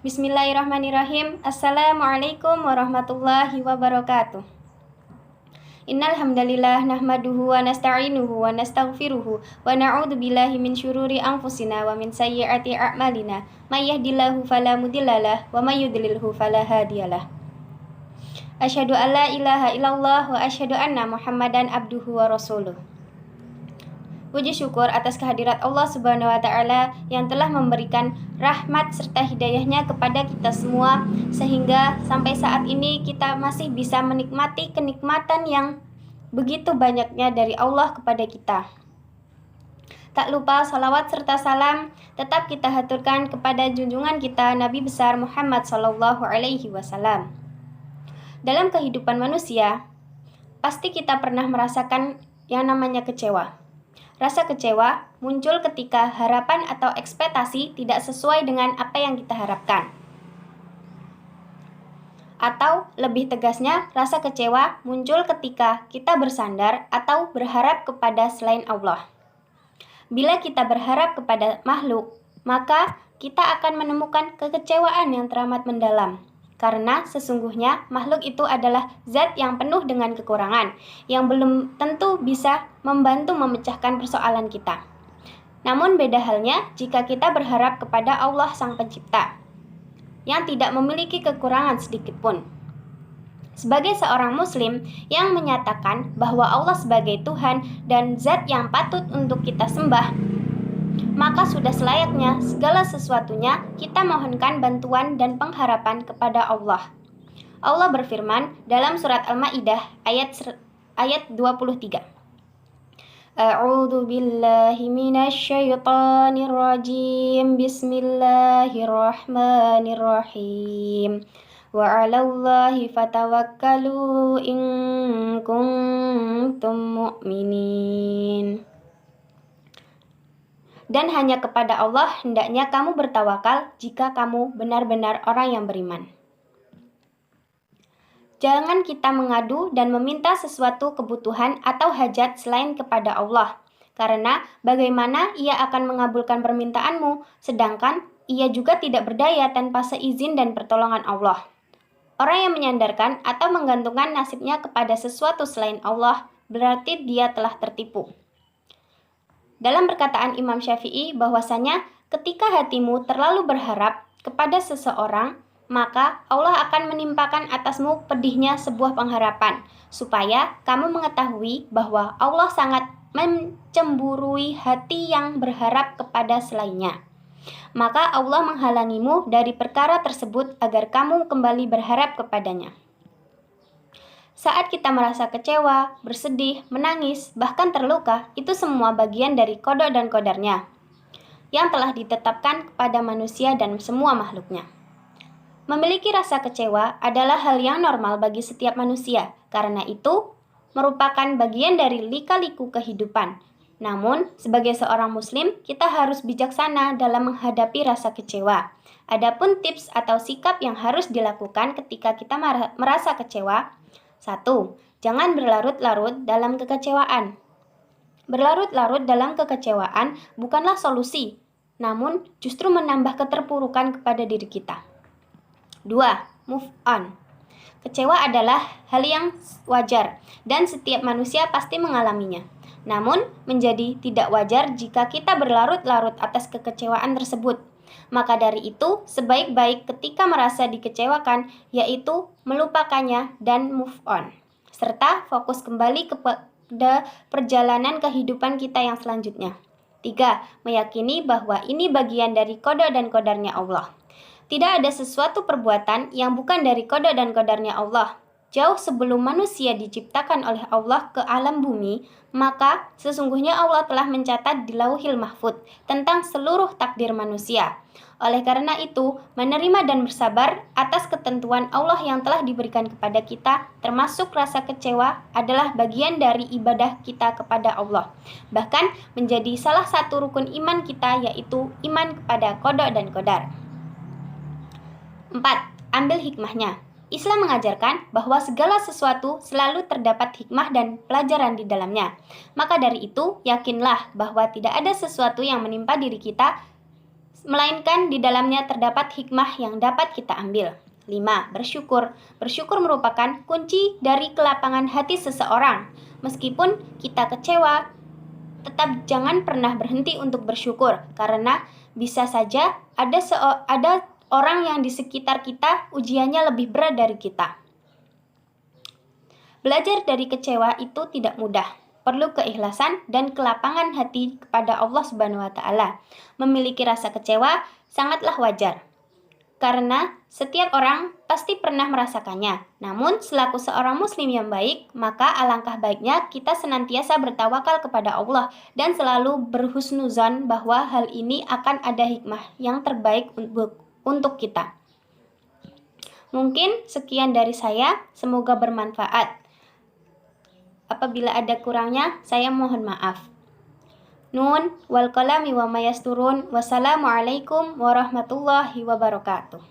Bismillahirrahmanirrahim. Assalamualaikum warahmatullahi wabarakatuh. Innal hamdalillah nahmaduhu wa nasta'inuhu wa nastaghfiruhu wa na'udzu billahi min syururi anfusina wa min sayyiati a'malina. May yahdihillahu fala mudhillalah wa may yudlilhu fala hadiyalah. Asyhadu an la ilaha illallah wa asyhadu anna Muhammadan abduhu wa rasuluh. Puji syukur atas kehadirat Allah Subhanahu wa Ta'ala yang telah memberikan rahmat serta hidayahnya kepada kita semua, sehingga sampai saat ini kita masih bisa menikmati kenikmatan yang begitu banyaknya dari Allah kepada kita. Tak lupa salawat serta salam tetap kita haturkan kepada junjungan kita Nabi besar Muhammad SAW. Dalam kehidupan manusia, pasti kita pernah merasakan yang namanya kecewa. Rasa kecewa muncul ketika harapan atau ekspektasi tidak sesuai dengan apa yang kita harapkan. Atau lebih tegasnya, rasa kecewa muncul ketika kita bersandar atau berharap kepada selain Allah. Bila kita berharap kepada makhluk, maka kita akan menemukan kekecewaan yang teramat mendalam. Karena sesungguhnya makhluk itu adalah zat yang penuh dengan kekurangan, yang belum tentu bisa membantu memecahkan persoalan kita. Namun beda halnya jika kita berharap kepada Allah Sang Pencipta, yang tidak memiliki kekurangan sedikitpun. Sebagai seorang muslim yang menyatakan bahwa Allah sebagai Tuhan dan zat yang patut untuk kita sembah, maka sudah selayaknya segala sesuatunya kita mohonkan bantuan dan pengharapan kepada Allah. Allah berfirman dalam surat Al-Maidah ayat 23. A'udzu billahi minasyaitonir rajim. Bismillahirrahmanirrahim. Wa 'alallahi fatawakkalu in kuntum mu'minin. Dan hanya kepada Allah hendaknya kamu bertawakal jika kamu benar-benar orang yang beriman. Jangan kita mengadu dan meminta sesuatu kebutuhan atau hajat selain kepada Allah, karena bagaimana Ia akan mengabulkan permintaanmu, sedangkan Ia juga tidak berdaya tanpa seizin dan pertolongan Allah. Orang yang menyandarkan atau menggantungkan nasibnya kepada sesuatu selain Allah, berarti dia telah tertipu. Dalam perkataan Imam Syafi'i bahwasanya ketika hatimu terlalu berharap kepada seseorang, maka Allah akan menimpakan atasmu pedihnya sebuah pengharapan, supaya kamu mengetahui bahwa Allah sangat mencemburui hati yang berharap kepada selainnya. Maka Allah menghalangimu dari perkara tersebut agar kamu kembali berharap kepadanya. Saat kita merasa kecewa, bersedih, menangis, bahkan terluka, itu semua bagian dari qada dan qadarnya yang telah ditetapkan kepada manusia dan semua makhluknya. Memiliki rasa kecewa adalah hal yang normal bagi setiap manusia, karena itu merupakan bagian dari lika-liku kehidupan. Namun, sebagai seorang muslim, kita harus bijaksana dalam menghadapi rasa kecewa. Adapun tips atau sikap yang harus dilakukan ketika kita merasa kecewa. 1. Jangan berlarut-larut dalam kekecewaan. Berlarut-larut dalam kekecewaan bukanlah solusi, namun justru menambah keterpurukan kepada diri kita. 2. Move on. Kecewa adalah hal yang wajar dan setiap manusia pasti mengalaminya. Namun, menjadi tidak wajar jika kita berlarut-larut atas kekecewaan tersebut. Maka dari itu, sebaik-baik ketika merasa dikecewakan, yaitu melupakannya dan move on. Serta fokus kembali kepada perjalanan kehidupan kita yang selanjutnya. 3. Meyakini bahwa ini bagian dari qada dan qadarnya Allah. Tidak ada sesuatu perbuatan yang bukan dari qada dan qadarnya Allah. Jauh sebelum manusia diciptakan oleh Allah ke alam bumi, maka sesungguhnya Allah telah mencatat di Lauhil Mahfudz tentang seluruh takdir manusia. Oleh karena itu, menerima dan bersabar atas ketentuan Allah yang telah diberikan kepada kita, termasuk rasa kecewa, adalah bagian dari ibadah kita kepada Allah. Bahkan menjadi salah satu rukun iman kita, yaitu iman kepada qada dan qadar. 4. Ambil hikmahnya. Islam mengajarkan bahwa segala sesuatu selalu terdapat hikmah dan pelajaran di dalamnya. Maka dari itu, yakinlah bahwa tidak ada sesuatu yang menimpa diri kita melainkan di dalamnya terdapat hikmah yang dapat kita ambil. 5. Bersyukur. Bersyukur merupakan kunci dari kelapangan hati seseorang. Meskipun kita kecewa, tetap jangan pernah berhenti untuk bersyukur, karena bisa saja ada orang yang di sekitar kita ujiannya lebih berat dari kita. Belajar dari kecewa itu tidak mudah. Perlu keikhlasan dan kelapangan hati kepada Allah Subhanahu wa taala. Memiliki rasa kecewa sangatlah wajar, karena setiap orang pasti pernah merasakannya. Namun, selaku seorang muslim yang baik, maka alangkah baiknya kita senantiasa bertawakal kepada Allah dan selalu berhusnuzon bahwa hal ini akan ada hikmah yang terbaik untuk kita. Mungkin sekian dari saya, semoga bermanfaat. Apabila ada kurangnya, saya mohon maaf. Nun wal qalami wa mayasturun. Wassalamualaikum warahmatullahi wabarakatuh.